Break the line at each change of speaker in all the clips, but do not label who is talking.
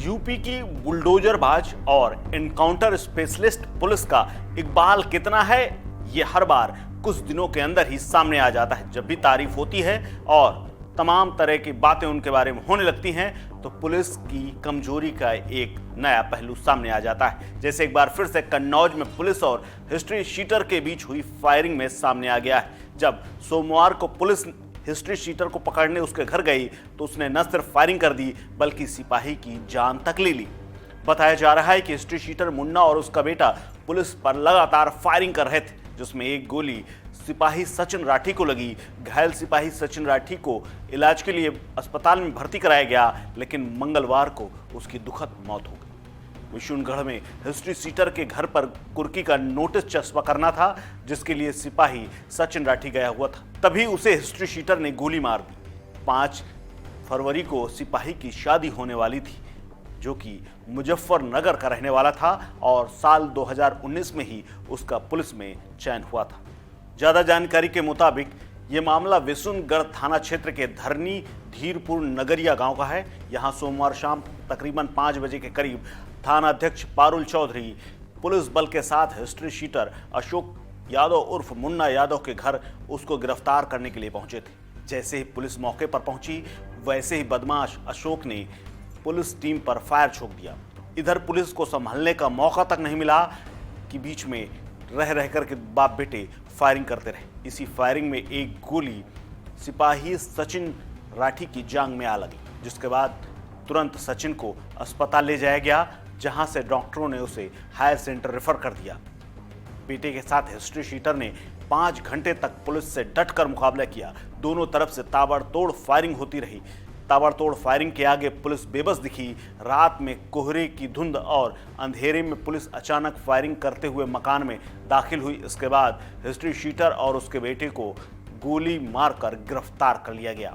UP की बुलडोजरबाज और encounter specialist police का इकबाल कितना है, ये हर बार कुछ दिनों के अंदर ही सामने आ जाता है। जब भी तारीफ होती है और तमाम तरह की बातें उनके बारे में होने लगती हैं तो पुलिस की कमजोरी का एक नया पहलू सामने आ जाता है। जैसे एक बार फिर से कन्नौज में पुलिस और हिस्ट्री शीटर के बीच हुई फायरिंग में सामने आ गया है। जब सोमवार को पुलिस हिस्ट्री शीटर को पकड़ने उसके घर गई तो उसने न सिर्फ फायरिंग कर दी बल्कि सिपाही की जान तक ले ली। बताया जा रहा है कि हिस्ट्री शीटर मुन्ना और उसका बेटा पुलिस पर लगातार फायरिंग कर रहे थे, जिसमें एक गोली सिपाही सचिन राठी को लगी। घायल सिपाही सचिन राठी को इलाज के लिए अस्पताल में भर्ती कराया गया, लेकिन मंगलवार को उसकी दुखद मौत हो गई। विशुनगढ़ में हिस्ट्री शीटर के घर पर कुर्की का नोटिस चस्पा करना था, जिसके लिए सिपाही सचिन राठी गया हुआ था। तभी उसे हिस्ट्री शीटर ने गोली मार दी। 5 फरवरी को सिपाही की शादी होने वाली थी, जो कि मुजफ्फरनगर का रहने वाला था और साल 2019 में ही उसका पुलिस में चयन हुआ था। ज्यादा जानकारी के मुताबिक ये मामला विशुनगढ़ थाना क्षेत्र के धरनी धीरपुर नगरिया गांव का है। यहां सोमवार शाम तकरीबन 5 बजे के करीब थाना अध्यक्ष पारुल चौधरी पुलिस बल के साथ हिस्ट्री शीटर अशोक यादव उर्फ मुन्ना यादव के घर उसको गिरफ्तार करने के लिए पहुंचे थे। जैसे ही पुलिस मौके पर पहुंची, वैसे ही बदमाश अशोक ने पुलिस टीम पर फायर छोड़ दिया। इधर पुलिस को संभलने का मौका तक नहीं मिला कि बीच में रह कर के बाप बेटे फायरिंग करते रहे। इसी फायरिंग में एक गोली सिपाही सचिन राठी की जांघ में आ लगी, जिसके बाद तुरंत सचिन को अस्पताल ले जाया गया, जहां से डॉक्टरों ने उसे हायर सेंटर रेफर कर दिया। बेटे के साथ हिस्ट्री शीटर ने 5 घंटे तक पुलिस से डटकर मुकाबला किया। दोनों तरफ से ताबड़तोड़ फायरिंग होती रही। ताबड़तोड़ फायरिंग के आगे पुलिस बेबस दिखी। रात में कोहरे की धुंध और अंधेरे में पुलिस अचानक फायरिंग करते हुए मकान में दाखिल हुई। इसके बाद हिस्ट्री शीटर और उसके बेटे को गोली मारकर गिरफ्तार कर लिया गया।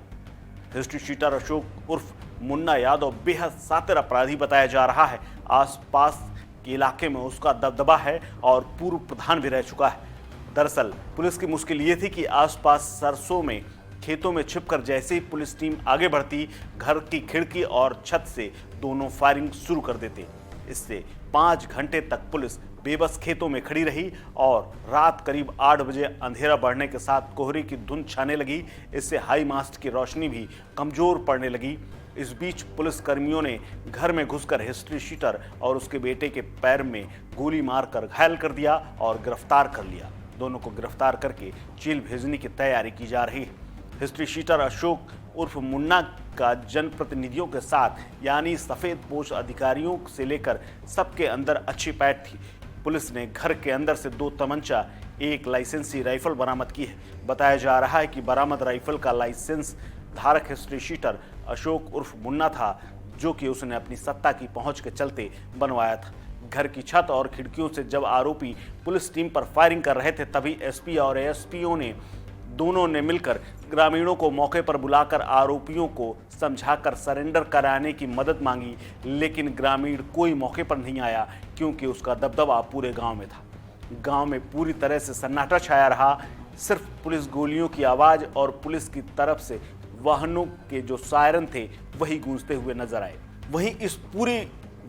हिस्ट्री शीटर अशोक उर्फ मुन्ना यादव बेहद शातिर अपराधी बताया जा रहा है। आसपास के इलाके में उसका दबदबा है और पूर्व प्रधान भी रह चुका है। दरअसल पुलिस की मुश्किल ये थी कि आसपास सरसों में खेतों में छिपकर जैसे ही पुलिस टीम आगे बढ़ती, घर की खिड़की और छत से दोनों फायरिंग शुरू कर देते। इससे 5 घंटे तक पुलिस बेबस खेतों में खड़ी रही और रात करीब 8 बजे अंधेरा बढ़ने के साथ कोहरे की धुंध छाने लगी। इससे हाई मास्ट की रोशनी भी कमजोर पड़ने लगी। इस बीच पुलिस कर्मियों ने घर में घुसकर हिस्ट्री शीटर और उसके बेटे के पैर में गोली मारकर घायल कर दिया और गिरफ्तार कर लिया। दोनों को गिरफ्तार करके जेल भेजने की तैयारी की जा रही है। हिस्ट्री शीटर अशोक उर्फ मुन्ना का जनप्रतिनिधियों के साथ यानी सफेद पोश अधिकारियों से लेकर सबके अंदर अच्छी पैठ थी। पुलिस ने घर के अंदर से 2 तमंचा, 1 लाइसेंसी राइफल बरामद की है। बताया जा रहा है कि बरामद राइफल का लाइसेंस धारक हिस्ट्री शीटर अशोक उर्फ मुन्ना था, जो कि उसने अपनी सत्ता की पहुंच के चलते बनवाया था। घर की छत और खिड़कियों से जब आरोपी पुलिस टीम पर फायरिंग कर रहे थे, तभी एसपी और एएसपीओ ने दोनों ने मिलकर ग्रामीणों को मौके पर बुलाकर आरोपियों को समझाकर सरेंडर कराने की मदद मांगी, लेकिन ग्रामीण कोई मौके पर नहीं आया, क्योंकि उसका दबदबा पूरे गांव में था। गांव में पूरी तरह से सन्नाटा छाया रहा। सिर्फ पुलिस गोलियों की आवाज और पुलिस की तरफ से वाहनों के जो सायरन थे वही गूंजते हुए नजर आए। वहीं इस पूरी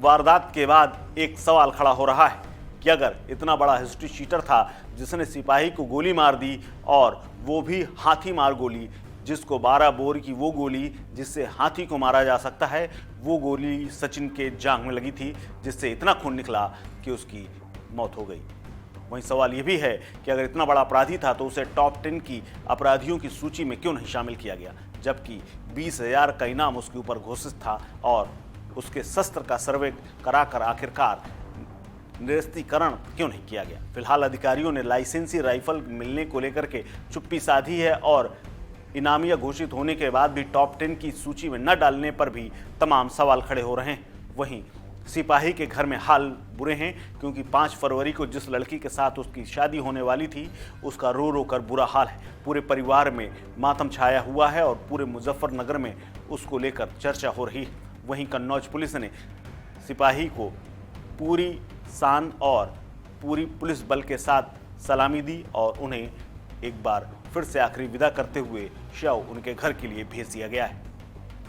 वारदात के बाद एक सवाल खड़ा हो रहा है कि अगर इतना बड़ा हिस्ट्री शीटर था जिसने सिपाही को गोली मार दी, और वो भी हाथी मार गोली, जिसको 12 बोर की वो गोली जिससे हाथी को मारा जा सकता है, वो गोली सचिन के जांघ में लगी थी, जिससे इतना खून निकला कि उसकी मौत हो गई। वहीं सवाल ये भी है कि अगर इतना बड़ा अपराधी था तो उसे टॉप 10 की अपराधियों की सूची में क्यों नहीं शामिल किया गया, जबकि 20,000 का इनाम उसके ऊपर घोषित था और उसके शस्त्र का सर्वे कराकर आखिरकार निरस्तीकरण क्यों नहीं किया गया। फिलहाल अधिकारियों ने लाइसेंसी राइफल मिलने को लेकर के चुप्पी साधी है और इनामिया घोषित होने के बाद भी टॉप 10 की सूची में न डालने पर भी तमाम सवाल खड़े हो रहे हैं। वहीं सिपाही के घर में हाल बुरे हैं, क्योंकि 5 फरवरी को जिस लड़की के साथ उसकी शादी होने वाली थी, उसका रो रो कर बुरा हाल है। पूरे परिवार में मातम छाया हुआ है और पूरे मुजफ्फरनगर में उसको लेकर चर्चा हो रही है। वहीं कन्नौज पुलिस ने सिपाही को पूरी शान और पूरी पुलिस बल के साथ सलामी दी और उन्हें एक बार फिर से आखिरी विदा करते हुए शव उनके घर के लिए भेज दिया गया है।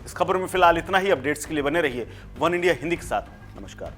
इस खबर में फिलहाल इतना ही। अपडेट्स के लिए बने रहिए वन इंडिया हिंदी के साथ। नमस्कार।